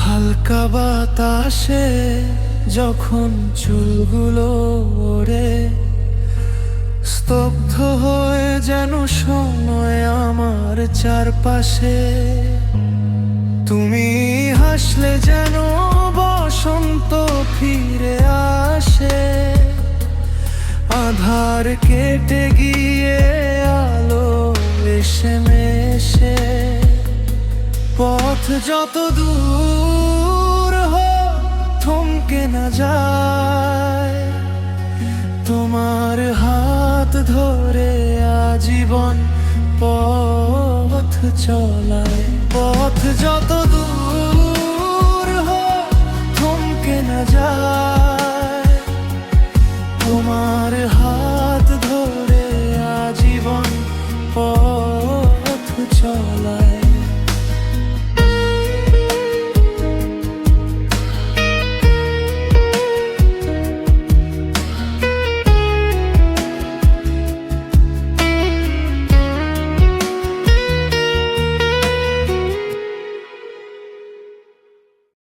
হালকা বাতাসে যখন চুলগুলো ওড়ে, স্তব্ধ হয়ে যেন সময় আমার চারপাশে। তুমি হাসলে যেন বসন্ত ফিরে আসে, আধার কেটে গিয়ে আলো এসে মেশে। পথ যত দূর হোক থমকে না যায়, তোমার হাত ধরে আজীবন পথ চলায়। পথ যত দূর